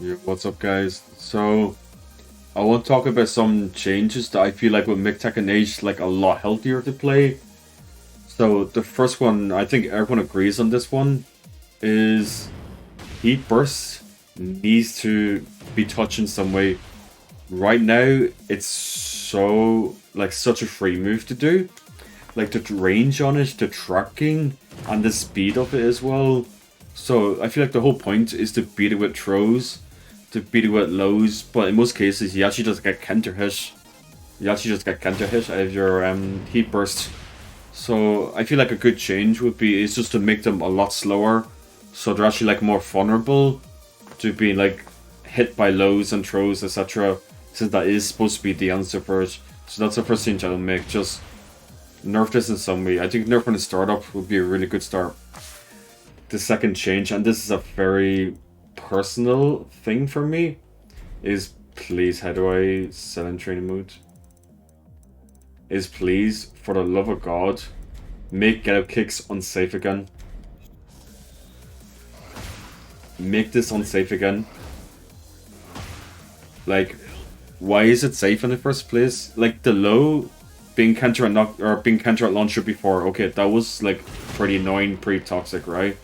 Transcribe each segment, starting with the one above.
Yeah, what's up, guys? So, I want to talk about some changes that I feel like would make Tekken Age like a lot healthier to play. So, the first one, I think everyone agrees on this one, is Heat Burst needs to be touched in some way. Right now, it's so like such a free move to do. Like the range on it, the tracking, and the speed of it as well. So I feel like the whole point is to beat it with throws, to beat it with lows, but in most cases you actually just get counter hit. You actually just get counter hit out of your heat burst. So I feel like a good change would be is just to make them a lot slower, so they're actually like more vulnerable to being like hit by lows and throws, etc. Since that is supposed to be the answer for it. So that's the first change I'll make. Just nerf this in some way. I think nerfing the startup would be a really good start. The second change, and this is a very personal thing for me, is please, how do I sell in training mode? Is please, for the love of God, make get up kicks unsafe again. Make this unsafe again. Like, why is it safe in the first place? Like the low being counter at knock or being counter at launcher before, okay, that was like pretty annoying, pretty toxic, right?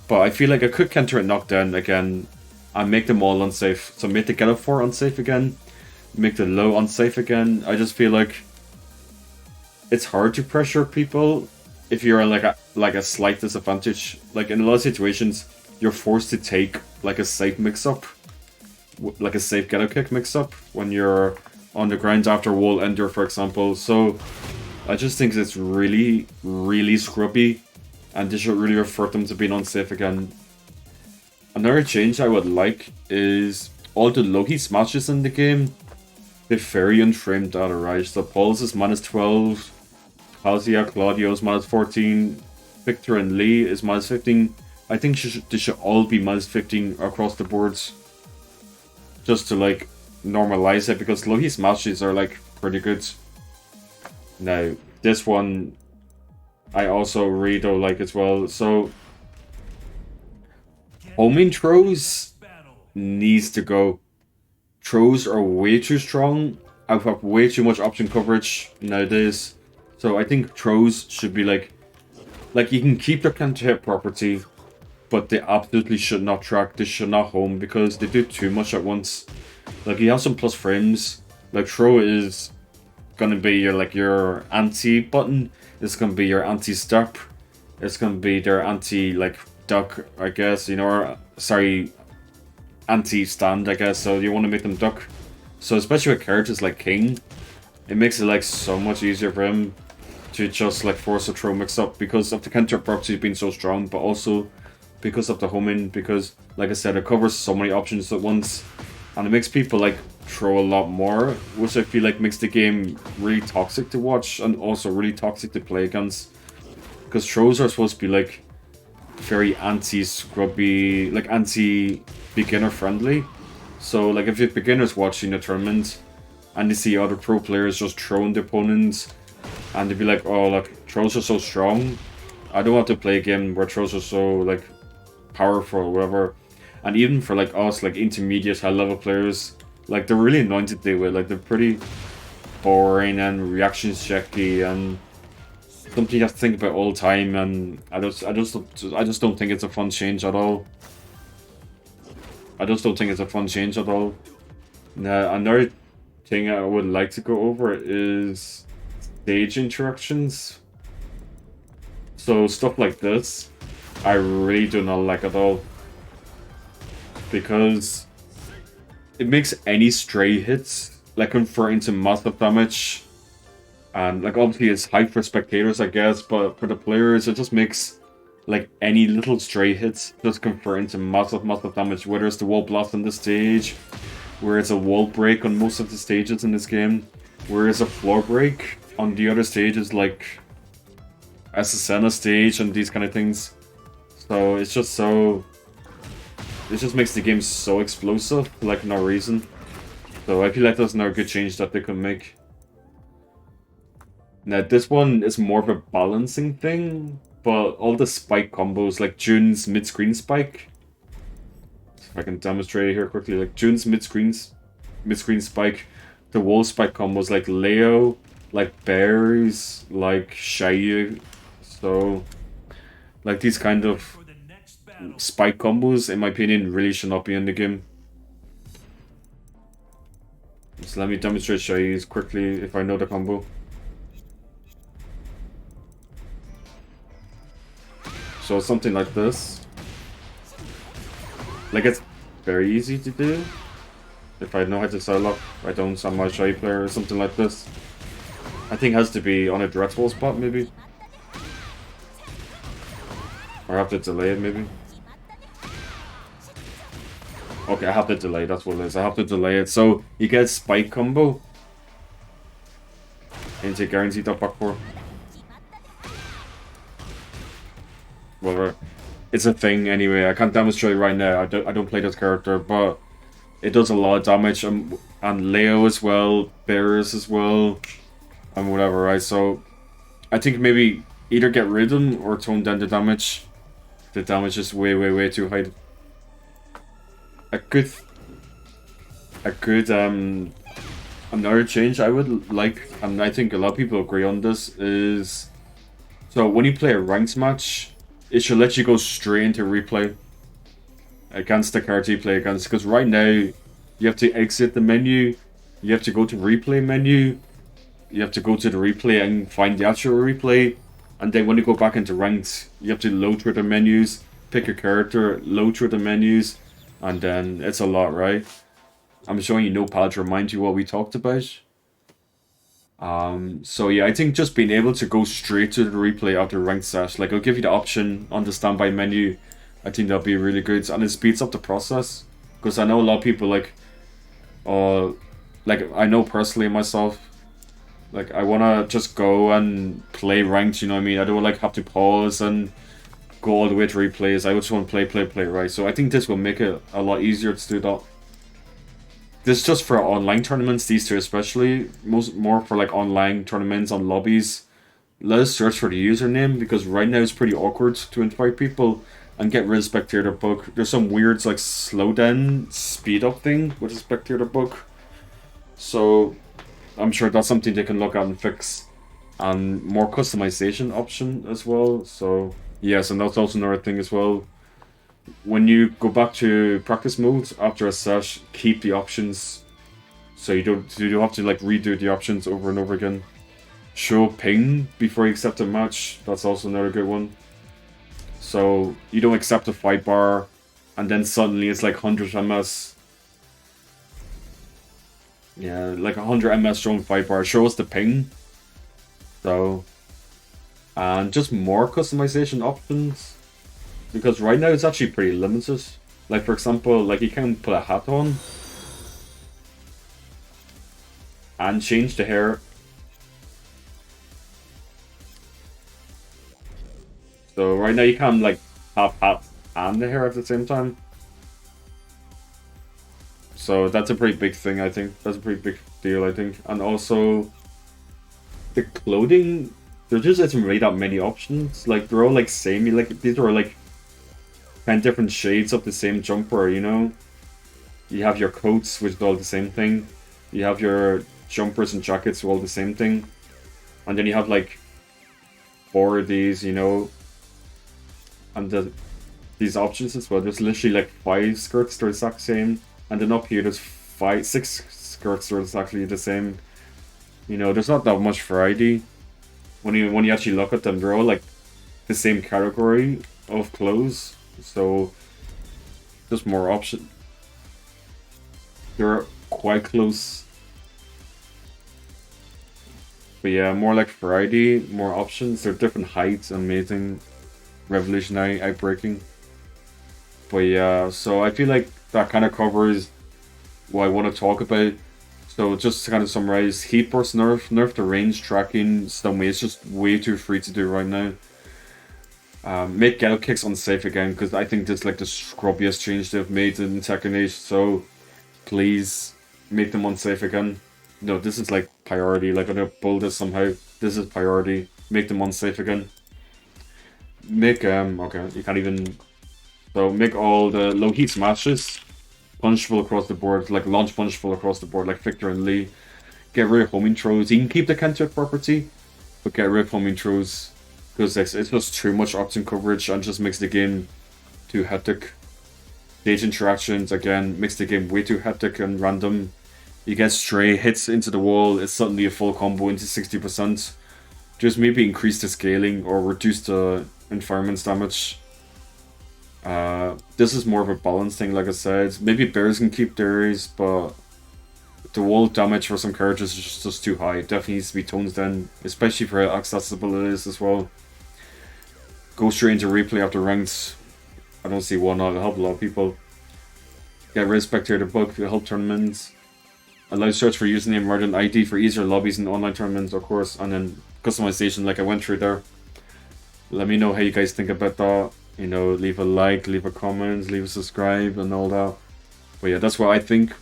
But I feel like I could counter at knockdown again and make them all unsafe. So make the get up 4 unsafe again, make the low unsafe again. I just feel like it's hard to pressure people if you're in like a slight disadvantage. Like in a lot of situations, you're forced to take like a safe mix up, like a safe get up kick mix up when you're on the ground after wall ender, for example. So I just think it's really, really scrubby, and they should really refer them to being unsafe again. Another change I would like is all the Loki smashes in the game. The very unframed data, right? So Pulse is -12, Halcia, Claudio's -14, Victor and Lee is -15. I think they should all be -15 across the boards. Just to like normalize it, because Loki smashes are like pretty good. Now, this one I also really don't like as well. So homing throws needs to go. Throws are way too strong. I have way too much option coverage nowadays. So I think throws should be like you can keep their counter hit property, but they absolutely should not track, they should not home, because they do too much at once. Like you have some plus frames. Like throw is gonna be your anti button. It's gonna be your anti step. It's gonna be their anti like duck, I guess. You know, or sorry, anti stand, I guess. So you want to make them duck. So especially with characters like King, it makes it like so much easier for him to just like force a throw mix up because of the counter property being so strong, but also because of the homing. Because like I said, it covers so many options at once, and it makes people like throw a lot more, which I feel like makes the game really toxic to watch and also really toxic to play against. Because throws are supposed to be like very anti-scrubby, like anti-beginner friendly. So like if you're beginners watching a tournament and they see other pro players just throwing the opponents, and they'd be like, oh, like throws are so strong, I don't want to play a game where throws are so like powerful or whatever. And even for like us, like intermediate high level players, like they're really annoying to deal with. Like they're pretty boring and reactions checky and something you have to think about all the time. And I just don't think it's a fun change at all. I just don't think it's a fun change at all. Now, another thing I would like to go over is stage interactions. So stuff like this, I really do not like at all, because it makes any stray hits like convert into massive damage, and like obviously it's hype for spectators, I guess, but for the players it just makes like any little stray hits just convert into massive damage, whether it's the wall blast on the stage, where it's a wall break on most of the stages in this game, where it's a floor break on the other stages like Assassina stage and these kind of things. So it's just so, it just makes the game so explosive for like no reason. So I feel like that's another good change that they could make. Now this one is more of a balancing thing, but all the spike combos, like June's mid-screen spike, I can demonstrate it here quickly. Like June's mid-screen spike, the wall spike combos like Leo, like berries, like Shaya. So like these kind of spike combos, in my opinion, really should not be in the game. So let me demonstrate Shaya's quickly if I know the combo. So something like this. Like it's very easy to do. If I know how to side lock, I don't, I'm a shy player or something like this. I think it has to be on a direct wall spot maybe. Or I have to delay it maybe. Okay, I have to delay, that's what it is. I have to delay it. So you get spike combo into guaranteed up back 4. Whatever. It's a thing anyway. I can't demonstrate right now. I don't play this character, but it does a lot of damage, and Leo as well, Bears as well, and whatever, right? So I think maybe either get rid of them or tone down the damage. The damage is way too high. A good another change I would like, and I think a lot of people agree on this, is so when you play a ranked match, it should let you go straight into replay against the character you play against, because right now you have to exit the menu, you have to go to replay menu, you have to go to the replay and find the actual replay, and then when you go back into ranked, you have to load through the menus, pick your character, load through the menus, and then it's a lot, right? I'm showing you notepad to remind you what we talked about. So yeah, I think just being able to go straight to the replay after ranked set, like it'll give you the option on the standby menu. I think that'll be really good, and it speeds up the process. Because I know a lot of people like I know personally myself, like I wanna just go and play ranked, you know what I mean? I don't like have to pause and go all the way to replays. I just want to play, right? So I think this will make it a lot easier to do that. This is just for online tournaments, these two especially. More for like online tournaments on lobbies. Let us search for the username, because right now it's pretty awkward to invite people, and get rid of spectator bug. There's some weird like slowdown speed up thing with the spectator bug. So I'm sure that's something they can look at and fix. And more customization option as well. So yes, and that's also another thing as well. When you go back to practice mode after a set, keep the options, so you don't have to like redo the options over and over again. Show ping before you accept a match. That's also another good one. So you don't accept a fight bar, and then suddenly it's like 100 ms. Yeah, like 100 ms showing fight bar. Show us the ping. So, and just more customization options. Because right now it's actually pretty limited. Like for example, like you can put a hat on and change the hair. So right now you can like have hat and the hair at the same time. So that's a pretty big thing, I think. That's a pretty big deal, I think. And also the clothing, there just isn't really that many options. Like they're all like samey. Like these are like kind of different shades of the same jumper, you know? You have your coats, which is all the same thing. You have your jumpers and jackets, all the same thing. And then you have like 4 of these, you know? And these options as well. There's literally like 5 skirts, they're the exact same. And then up here there's 6 skirts, they're exactly the same. You know, there's not that much variety. When you actually look at them, they're all like the same category of clothes. So just more option. They're quite close. But yeah, more like variety, more options. They're different heights, amazing, revolutionary, outbreaking. But yeah, so I feel like that kind of covers what I want to talk about. So just to kind of summarize, Heat Burst nerf the range tracking stun way. It's just way too free to do right now. Make ghetto kicks unsafe again, because I think this is like the scrubbiest change they've made in Tekken 8, so please make them unsafe again. No, this is like priority, like I'm gonna build this somehow. This is priority. Make them unsafe again. Make, okay, you can't even... So make all the low heat smashes punishable across the board, like launch punishable across the board, like Victor and Lee. Get rid of homing throws. You can keep the counter property, but get rid of homing throws because it's just too much option coverage and just makes the game too hectic. Stage interactions again makes the game way too hectic and random. You get stray hits into the wall, it's suddenly a full combo into 60%. Just maybe increase the scaling or reduce the environment's damage. This is more of a balance thing, like I said. Maybe bears can keep theirs, but the wall damage for some characters is just too high. It definitely needs to be toned down, especially for how accessible it is as well. Go straight into replay after ranked. I don't see why not. It'll help a lot of people. Get rid of spectator bug to help tournaments. Allow search for username rather than ID for easier lobbies and online tournaments, of course. And then customization, like I went through there. Let me know how you guys think about that. You know, leave a like, leave a comment, leave a subscribe, and all that. But yeah, that's what I think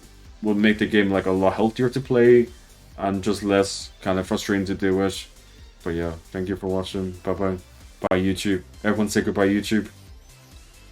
will make the game like a lot healthier to play and just less kind of frustrating to do it. But yeah, thank you for watching. Bye bye. Bye YouTube. Everyone say goodbye YouTube.